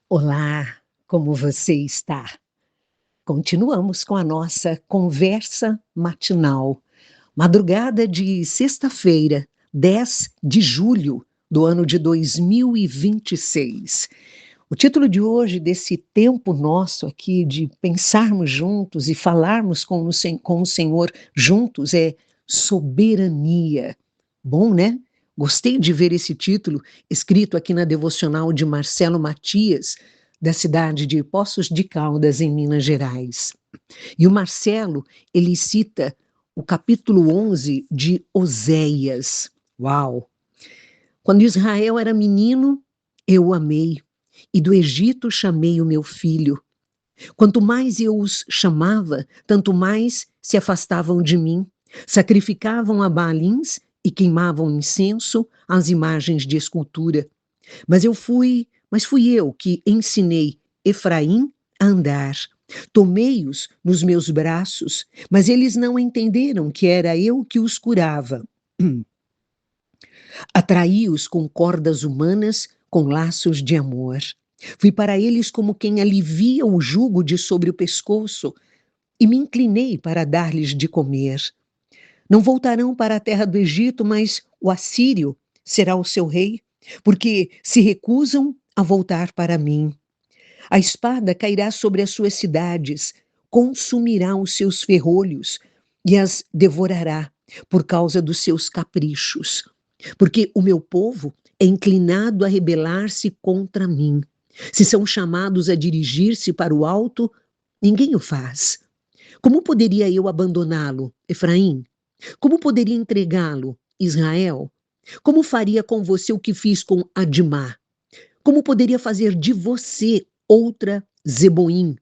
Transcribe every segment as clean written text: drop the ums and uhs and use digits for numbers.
Olá, como você está? Continuamos com a nossa conversa matinal. Madrugada de sexta-feira, 10 de julho do ano de 2026. O título de hoje, desse tempo nosso aqui de pensarmos juntos e falarmos com o Senhor juntos, é Soberania. Bom, né? Gostei de ver esse título escrito aqui na devocional de Marcelo Matias, da cidade de Poços de Caldas, em Minas Gerais. E o Marcelo, ele cita o capítulo 11 de Oséias. Uau! Quando Israel era menino, eu o amei, e do Egito chamei o meu filho. Quanto mais eu os chamava, tanto mais se afastavam de mim. Sacrificavam a Baalins e queimavam incenso às imagens de escultura. Mas fui eu que ensinei Efraim a andar. Tomei-os nos meus braços, mas eles não entenderam que era eu que os curava. Atraí-os com cordas humanas, com laços de amor. Fui para eles como quem alivia o jugo de sobre o pescoço e me inclinei para dar-lhes de comer. Não voltarão para a terra do Egito, mas o assírio será o seu rei, porque se recusam a voltar para mim. A espada cairá sobre as suas cidades, consumirá os seus ferrolhos e as devorará por causa dos seus caprichos. Porque o meu povo é inclinado a rebelar-se contra mim. Se são chamados a dirigir-se para o alto, ninguém o faz. Como poderia eu abandoná-lo, Efraim? Como poderia entregá-lo, Israel? Como faria com você o que fiz com Adimá? Como poderia fazer de você outra Zeboim?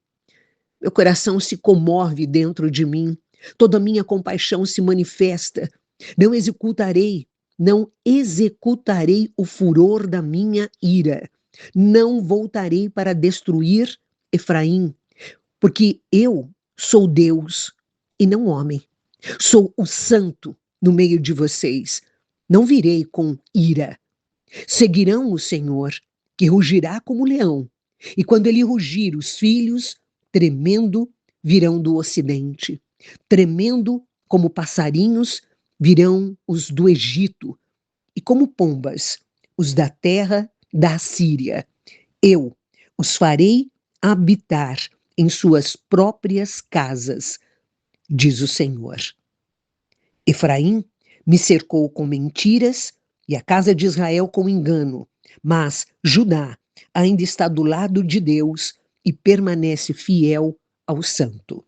Meu coração se comove dentro de mim, toda a minha compaixão se manifesta. Não executarei, não executarei o furor da minha ira. Não voltarei para destruir Efraim, porque eu sou Deus e não homem. Sou o santo no meio de vocês. Não virei com ira. Seguirão o Senhor, que rugirá como leão. E quando ele rugir, os filhos, tremendo, virão do ocidente. Tremendo como passarinhos, virão os do Egito. E como pombas, os da terra da Assíria. Eu os farei habitar em suas próprias casas, diz o Senhor. Efraim me cercou com mentiras e a casa de Israel com engano, mas Judá ainda está do lado de Deus e permanece fiel ao santo.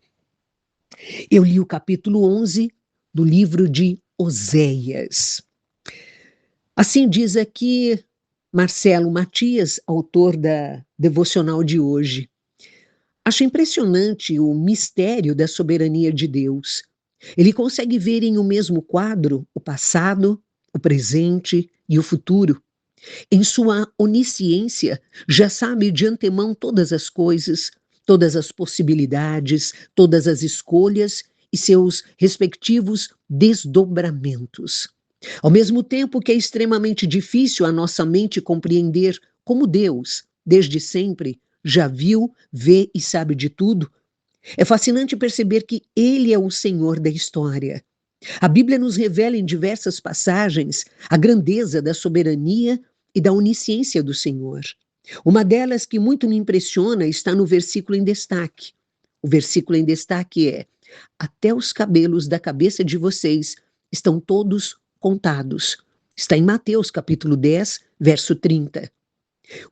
Eu li o capítulo 11 do livro de Oséias. Assim diz aqui Marcelo Matias, autor da devocional de hoje. Acho impressionante o mistério da soberania de Deus. Ele consegue ver em um mesmo quadro o passado, o presente e o futuro. Em sua onisciência, já sabe de antemão todas as coisas, todas as possibilidades, todas as escolhas e seus respectivos desdobramentos. Ao mesmo tempo que é extremamente difícil a nossa mente compreender como Deus, desde sempre, já viu, vê e sabe de tudo, é fascinante perceber que Ele é o Senhor da história. A Bíblia nos revela em diversas passagens a grandeza da soberania e da onisciência do Senhor. Uma delas que muito me impressiona está no versículo em destaque. O versículo em destaque é: até os cabelos da cabeça de vocês estão todos contados. Está em Mateus capítulo 10, verso 30.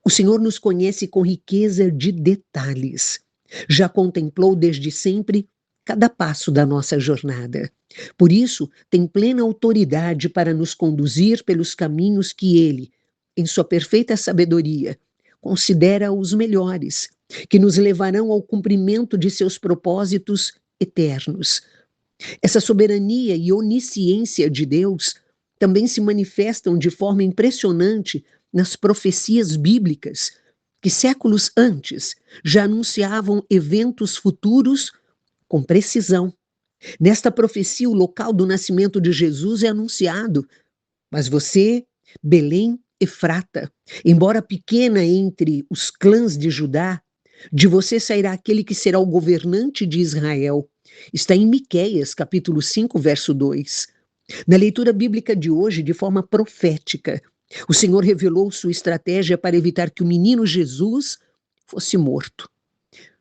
O Senhor nos conhece com riqueza de detalhes. Já contemplou desde sempre cada passo da nossa jornada. Por isso, tem plena autoridade para nos conduzir pelos caminhos que Ele, em sua perfeita sabedoria, considera os melhores, que nos levarão ao cumprimento de seus propósitos eternos. Essa soberania e onisciência de Deus também se manifestam de forma impressionante nas profecias bíblicas, que séculos antes já anunciavam eventos futuros com precisão. Nesta profecia, o local do nascimento de Jesus é anunciado, mas você, Belém, Efrata, embora pequena entre os clãs de Judá, de você sairá aquele que será o governante de Israel. Está em Miqueias, capítulo 5, verso 2. Na leitura bíblica de hoje, de forma profética, o Senhor revelou sua estratégia para evitar que o menino Jesus fosse morto.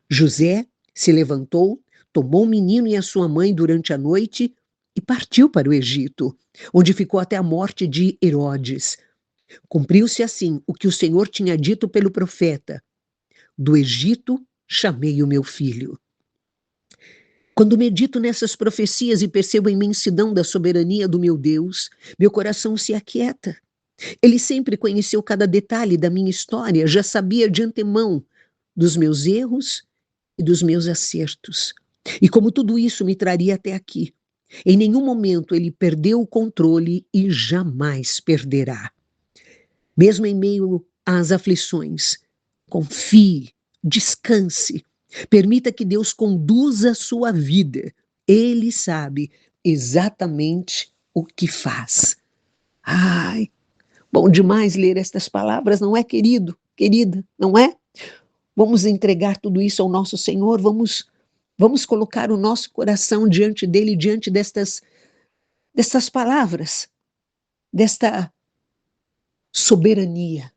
José se levantou, tomou o menino e a sua mãe durante a noite e partiu para o Egito, onde ficou até a morte de Herodes. Cumpriu-se assim o que o Senhor tinha dito pelo profeta: do Egito chamei o meu filho. Quando medito nessas profecias e percebo a imensidão da soberania do meu Deus, meu coração se aquieta. Ele sempre conheceu cada detalhe da minha história, já sabia de antemão dos meus erros e dos meus acertos. E como tudo isso me traria até aqui. Em nenhum momento ele perdeu o controle e jamais perderá. Mesmo em meio às aflições, confie, descanse, permita que Deus conduza a sua vida. Ele sabe exatamente o que faz. Ai, bom demais ler estas palavras, não é, querido, querida, não é? Vamos entregar tudo isso ao nosso Senhor, vamos colocar o nosso coração diante dele, diante destas palavras, desta soberania.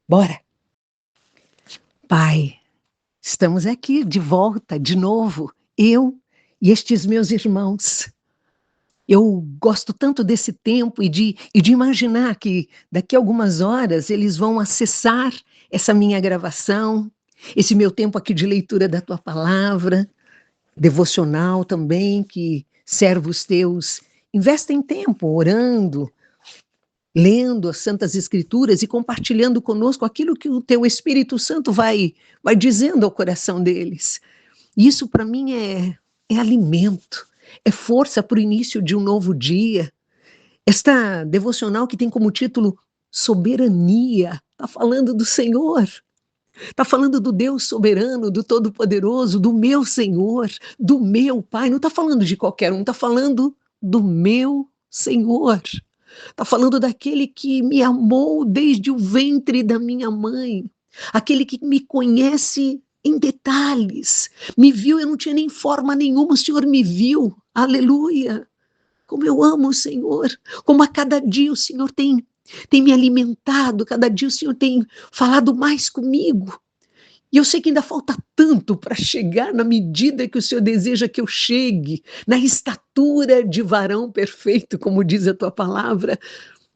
Bora! Pai, estamos aqui de volta, de novo, eu e estes meus irmãos. Eu gosto tanto desse tempo e de imaginar que daqui a algumas horas eles vão acessar essa minha gravação, esse meu tempo aqui de leitura da tua palavra, devocional também, que servos teus investem tempo orando, lendo as Santas Escrituras e compartilhando conosco aquilo que o teu Espírito Santo vai dizendo ao coração deles. Isso para mim é alimento, é força para o início de um novo dia. Esta devocional que tem como título Soberania, está falando do Senhor, está falando do Deus soberano, do Todo-Poderoso, do meu Senhor, do meu Pai. Não está falando de qualquer um, está falando do meu Senhor. Está falando daquele que me amou desde o ventre da minha mãe, aquele que me conhece em detalhes, me viu, eu não tinha nem forma nenhuma, o Senhor me viu, aleluia. Como eu amo o Senhor, como a cada dia o Senhor tem me alimentado, cada dia o Senhor tem falado mais comigo. E eu sei que ainda falta tanto para chegar na medida que o Senhor deseja que eu chegue, na estatura de varão perfeito, como diz a tua palavra.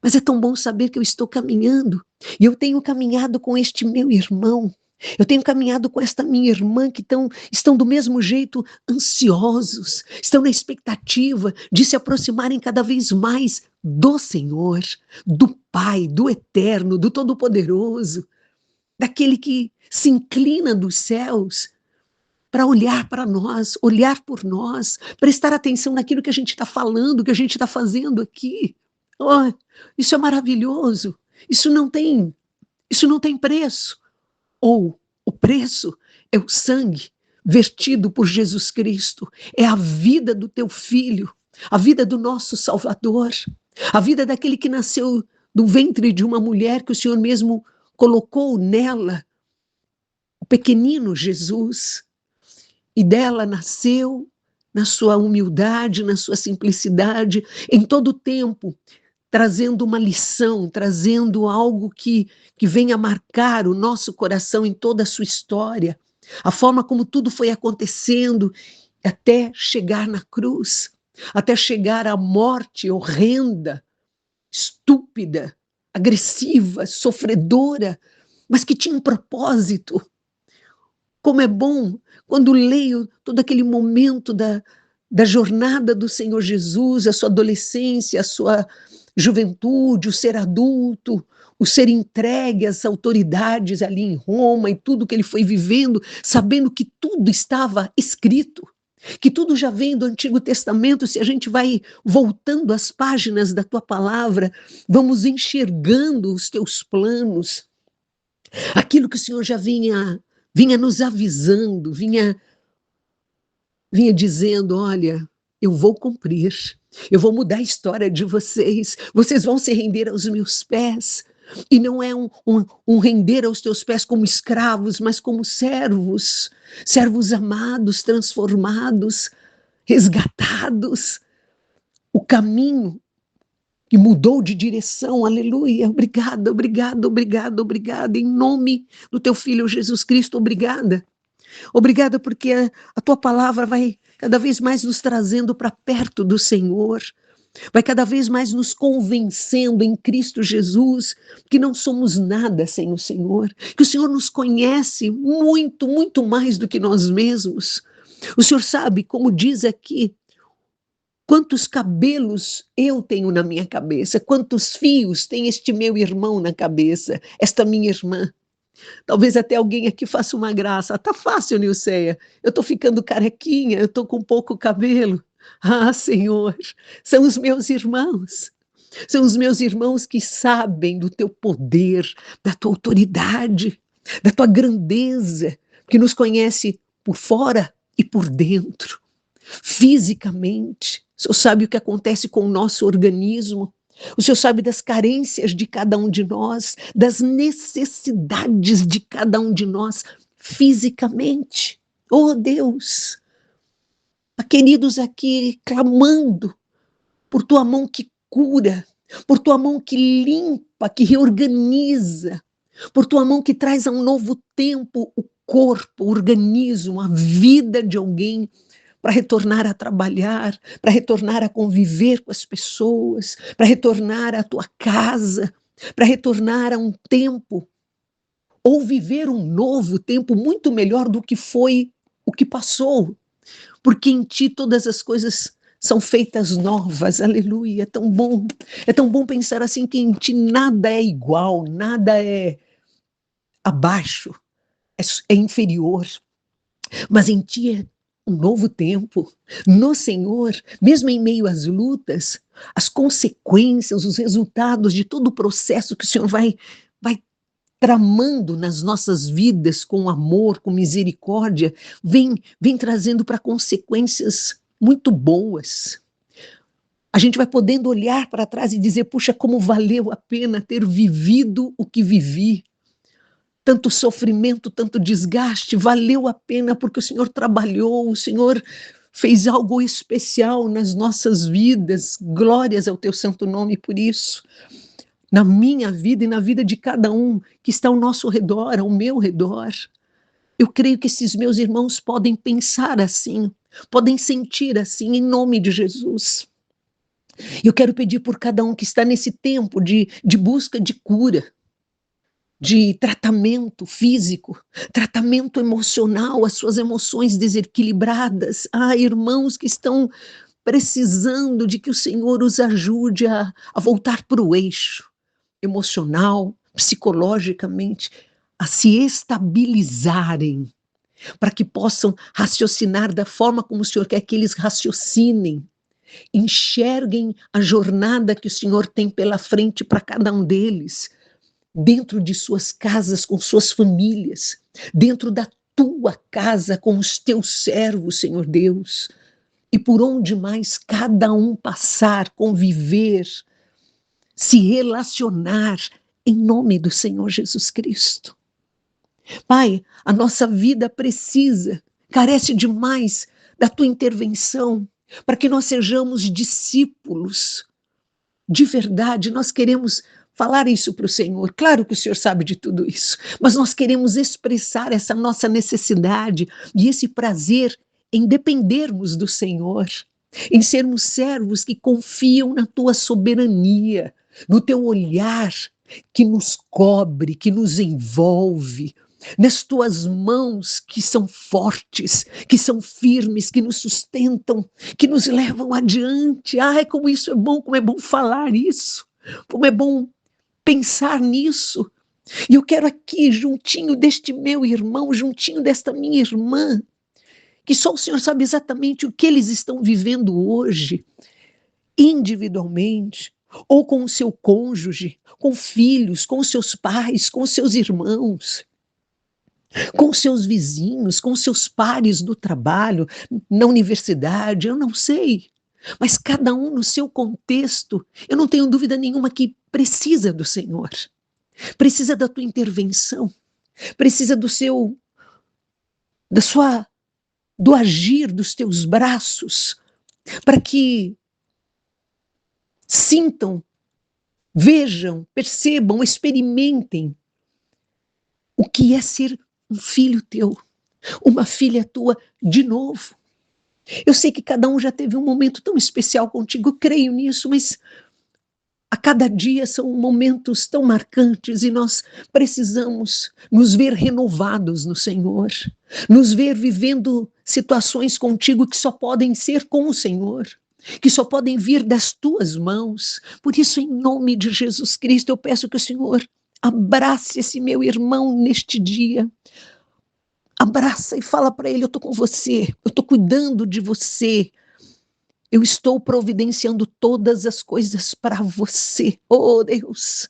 Mas é tão bom saber que eu estou caminhando, e eu tenho caminhado com este meu irmão, eu tenho caminhado com esta minha irmã que estão do mesmo jeito ansiosos, estão na expectativa de se aproximarem cada vez mais do Senhor, do Pai, do Eterno, do Todo-Poderoso, daquele que se inclina dos céus para olhar para nós, olhar por nós, prestar atenção naquilo que a gente está falando, que a gente está fazendo aqui. Oh, isso é maravilhoso, isso não tem preço. Ou o preço é o sangue vertido por Jesus Cristo, é a vida do teu filho, a vida do nosso Salvador, a vida daquele que nasceu do ventre de uma mulher que o Senhor mesmo colocou nela, o pequenino Jesus, e dela nasceu na sua humildade, na sua simplicidade, em todo o tempo, trazendo uma lição, trazendo algo que venha marcar o nosso coração em toda a sua história, a forma como tudo foi acontecendo até chegar na cruz, até chegar à morte horrenda, estúpida, agressiva, sofredora, mas que tinha um propósito. Como é bom quando leio todo aquele momento da jornada do Senhor Jesus, a sua adolescência, a sua juventude, o ser adulto, o ser entregue às autoridades ali em Roma e tudo que ele foi vivendo, sabendo que tudo estava escrito, que tudo já vem do Antigo Testamento. Se a gente vai voltando às páginas da tua palavra, vamos enxergando os teus planos, aquilo que o Senhor já vinha nos avisando, vinha dizendo: olha, eu vou cumprir, eu vou mudar a história de vocês, vocês vão se render aos meus pés, E não é um render aos teus pés como escravos, mas como servos, servos amados, transformados, resgatados. O caminho que mudou de direção, aleluia. Obrigada, obrigada, obrigada, obrigada. Em nome do teu filho Jesus Cristo, obrigada. Obrigada porque a tua palavra vai cada vez mais nos trazendo para perto do Senhor. Vai cada vez mais nos convencendo em Cristo Jesus que não somos nada sem o Senhor, que o Senhor nos conhece muito, muito mais do que nós mesmos. O Senhor sabe, como diz aqui, quantos cabelos eu tenho na minha cabeça, quantos fios tem este meu irmão na cabeça, esta minha irmã. Talvez até alguém aqui faça uma graça. Tá fácil, Nilceia. Eu tô ficando carequinha, eu tô com pouco cabelo. Ah, Senhor, são os meus irmãos. São os meus irmãos que sabem do teu poder, da tua autoridade, da tua grandeza, que nos conhece por fora e por dentro, fisicamente. O Senhor sabe o que acontece com o nosso organismo. O Senhor sabe das carências de cada um de nós, das necessidades de cada um de nós, fisicamente. Oh, Deus! Há queridos aqui clamando por tua mão que cura, por tua mão que limpa, que reorganiza, por tua mão que traz a um novo tempo o corpo, o organismo, a vida de alguém, para retornar a trabalhar, para retornar a conviver com as pessoas, para retornar à tua casa, para retornar a um tempo, ou viver um novo tempo muito melhor do que foi o que passou, porque em ti todas as coisas são feitas novas, aleluia, é tão bom pensar assim que em ti nada é igual, nada é abaixo, é inferior, mas em ti é um novo tempo. No Senhor, mesmo em meio às lutas, as consequências, os resultados de todo o processo que o Senhor vai tramando nas nossas vidas com amor, com misericórdia, vem trazendo para consequências muito boas. A gente vai podendo olhar para trás e dizer, puxa, como valeu a pena ter vivido o que vivi. Tanto sofrimento, tanto desgaste, valeu a pena porque o Senhor trabalhou, o Senhor fez algo especial nas nossas vidas. Glórias ao teu santo nome por isso. Na minha vida e na vida de cada um que está ao nosso redor, ao meu redor. Eu creio que esses meus irmãos podem pensar assim, podem sentir assim, em nome de Jesus. Eu quero pedir por cada um que está nesse tempo de busca de cura, de tratamento físico, tratamento emocional, as suas emoções desequilibradas. Ah, irmãos que estão precisando de que o Senhor os ajude a voltar para o eixo emocional, psicologicamente, a se estabilizarem, para que possam raciocinar da forma como o Senhor quer que eles raciocinem, enxerguem a jornada que o Senhor tem pela frente para cada um deles, dentro de suas casas, com suas famílias, dentro da tua casa, com os teus servos, Senhor Deus, e por onde mais cada um passar, conviver, se relacionar, em nome do Senhor Jesus Cristo. Pai, a nossa vida precisa, carece demais da tua intervenção, para que nós sejamos discípulos. De verdade, nós queremos falar isso para o Senhor. Claro que o Senhor sabe de tudo isso, mas nós queremos expressar essa nossa necessidade e esse prazer em dependermos do Senhor, em sermos servos que confiam na tua soberania, no teu olhar que nos cobre, que nos envolve, nas tuas mãos que são fortes, que são firmes, que nos sustentam, que nos levam adiante. Ai, como isso é bom, como é bom falar isso, como é bom pensar nisso. E eu quero aqui, juntinho deste meu irmão, juntinho desta minha irmã, que só o Senhor sabe exatamente o que eles estão vivendo hoje, individualmente, ou com o seu cônjuge, com filhos, com os seus pais, com os seus irmãos, com os seus vizinhos, com os seus pares do trabalho, na universidade, eu não sei. Mas cada um no seu contexto, eu não tenho dúvida nenhuma que precisa do Senhor. precisa da tua intervenção, precisa do agir dos teus braços, para que sintam, vejam, percebam, experimentem o que é ser um filho teu, uma filha tua de novo. Eu sei que cada um já teve um momento tão especial contigo, eu creio nisso, mas a cada dia são momentos tão marcantes e nós precisamos nos ver renovados no Senhor, nos ver vivendo situações contigo que só podem ser com o Senhor, que só podem vir das tuas mãos. Por isso, em nome de Jesus Cristo, eu peço que o Senhor abrace esse meu irmão neste dia. Abraça e fala para ele: eu estou com você, eu estou cuidando de você. Eu estou providenciando todas as coisas para você. Oh, Deus,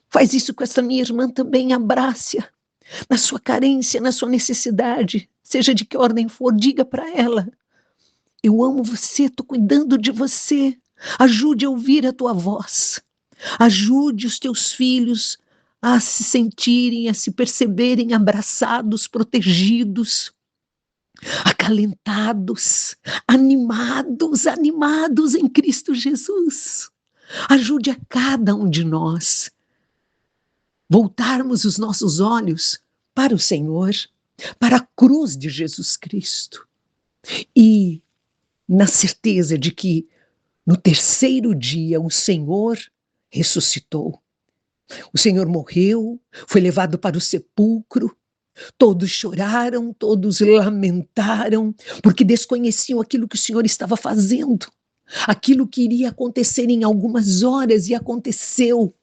faz isso com essa minha irmã também, abrace-a na sua carência, na sua necessidade, seja de que ordem for, diga para ela: eu amo você, estou cuidando de você. Ajude a ouvir a tua voz. Ajude os teus filhos a se sentirem, a se perceberem abraçados, protegidos, acalentados, animados em Cristo Jesus. Ajude a cada um de nós voltarmos os nossos olhos para o Senhor, para a cruz de Jesus Cristo, e na certeza de que no terceiro dia o Senhor ressuscitou. O Senhor morreu, foi levado para o sepulcro. Todos choraram, todos lamentaram, porque desconheciam aquilo que o Senhor estava fazendo, aquilo que iria acontecer em algumas horas, e aconteceu.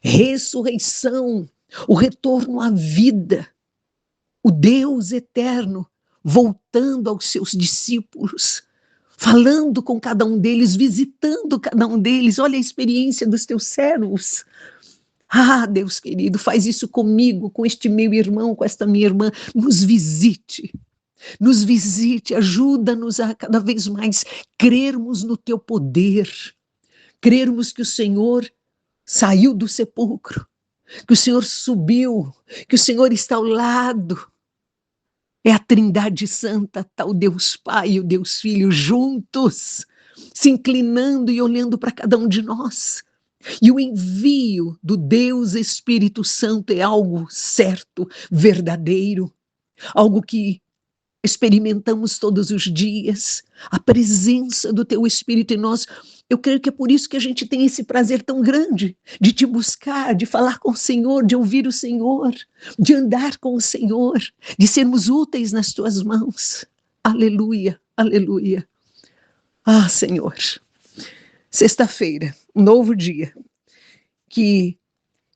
Ressurreição, o retorno à vida, o Deus eterno voltando aos seus discípulos, falando com cada um deles, visitando cada um deles. Olha a experiência dos teus servos. Ah, Deus querido, faz isso comigo, com este meu irmão, com esta minha irmã. Nos visite, ajuda-nos a cada vez mais crermos no teu poder, crermos que o Senhor saiu do sepulcro, que o Senhor subiu, que o Senhor está ao lado. É a Trindade Santa, está o Deus Pai e o Deus Filho juntos, se inclinando e olhando para cada um de nós. E o envio do Deus Espírito Santo é algo certo, verdadeiro, algo que experimentamos todos os dias, a presença do teu Espírito em nós. Eu creio que é por isso que a gente tem esse prazer tão grande de te buscar, de falar com o Senhor, de ouvir o Senhor, de andar com o Senhor, de sermos úteis nas tuas mãos. Aleluia, aleluia. Ah, Senhor, sexta-feira, um novo dia, que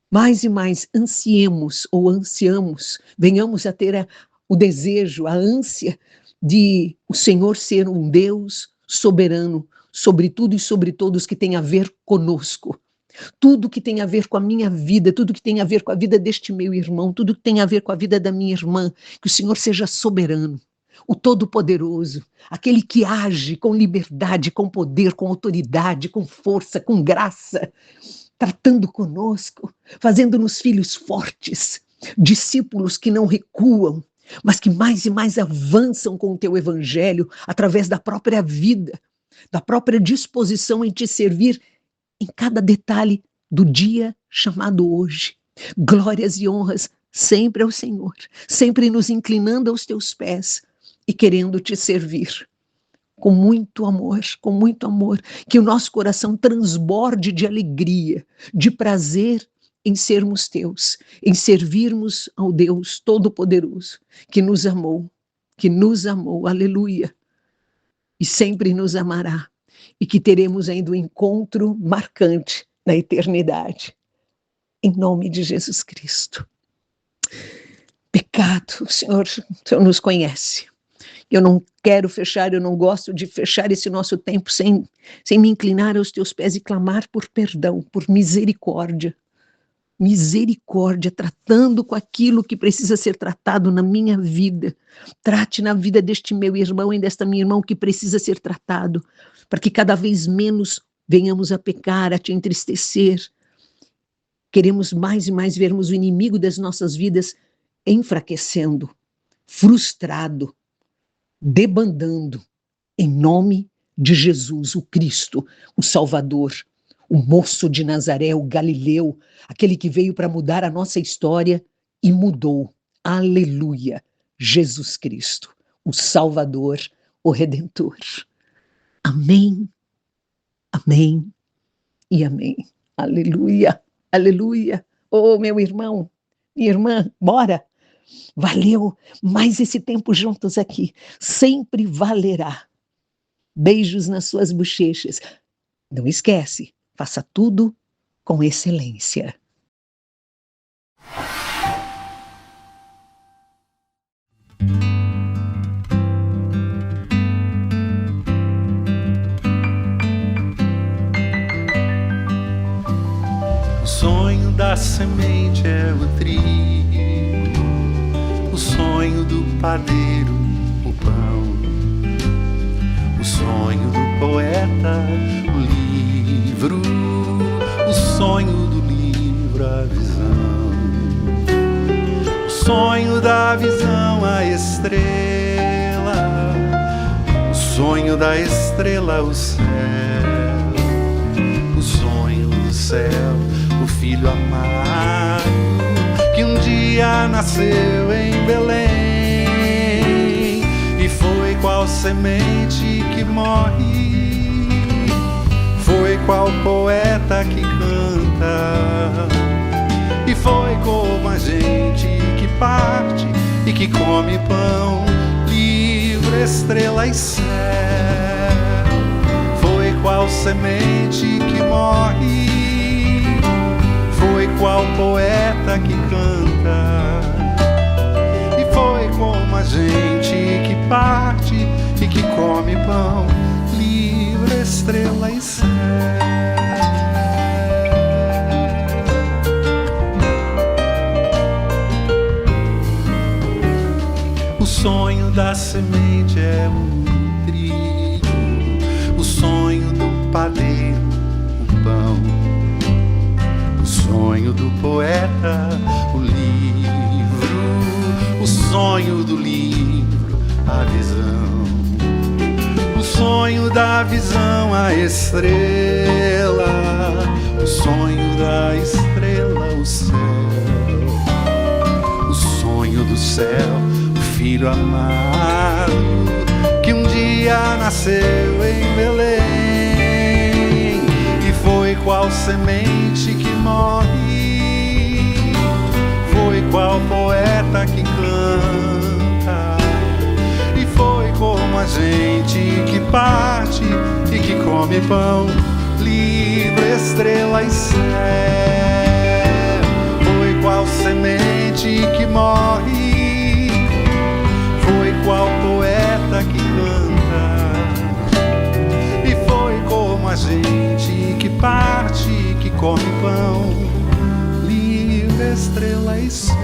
mais e mais ansiemos ou ansiamos, venhamos a ter o desejo, a ânsia de o Senhor ser um Deus soberano sobre tudo e sobre todos que tem a ver conosco. Tudo que tem a ver com a minha vida, tudo que tem a ver com a vida deste meu irmão, tudo que tem a ver com a vida da minha irmã, que o Senhor seja soberano, o Todo-Poderoso, aquele que age com liberdade, com poder, com autoridade, com força, com graça, tratando conosco, fazendo-nos filhos fortes, discípulos que não recuam, mas que mais e mais avançam com o teu evangelho através da própria vida, da própria disposição em te servir em cada detalhe do dia chamado hoje. Glórias e honras sempre ao Senhor, sempre nos inclinando aos teus pés e querendo te servir. Com muito amor, que o nosso coração transborde de alegria, de prazer em sermos teus, em servirmos ao Deus Todo-Poderoso, que nos amou, aleluia, e sempre nos amará, e que teremos ainda um encontro marcante na eternidade, em nome de Jesus Cristo. Pecado, o Senhor nos conhece. Eu não quero fechar, eu não gosto de fechar esse nosso tempo sem me inclinar aos teus pés e clamar por perdão, por misericórdia. Misericórdia, tratando com aquilo que precisa ser tratado na minha vida. Trate na vida deste meu irmão e desta minha irmã o que precisa ser tratado, para que cada vez menos venhamos a pecar, a te entristecer, Queremos mais e mais vermos o inimigo das nossas vidas enfraquecendo, frustrado, debandando, em nome de Jesus, o Cristo, o Salvador, o moço de Nazaré, o Galileu, aquele que veio para mudar a nossa história e mudou. Aleluia! Jesus Cristo, o Salvador, o Redentor. Amém, amém e amém. Aleluia, aleluia. Oh, meu irmão, minha irmã, bora! Valeu mais esse tempo juntos aqui. Sempre valerá. Beijos nas suas bochechas. Não esquece, faça tudo com excelência. O sonho da semente é o trigo, o sonho do padeiro, o pão, o sonho do poeta, o livro, o sonho do livro, a visão, o sonho da visão, a estrela, o sonho da estrela, o céu, o sonho do céu, o filho amado que um dia nasceu em Belém e foi qual semente que morre, foi qual poeta que canta, e foi como a gente que parte e que come pão, livro, estrela e céu, foi qual semente que morre, foi qual poeta que canta, e foi como a gente que parte e que come pão, livre, estrela e céu. O sonho da semente é o trigo, o sonho do padeiro, o pão, o sonho do poeta, o livro, o sonho do livro, a visão, o sonho da visão, a estrela, o sonho da estrela, o céu, o sonho do céu, o filho amado que um dia nasceu em Belém e foi qual semente que morre, foi qual poeta que canta, e foi como a gente que parte e que come pão, livre, estrela e céu, foi qual semente que morre, foi qual poeta que canta, e foi como a gente que parte e que come pão, livre, estrela e céu.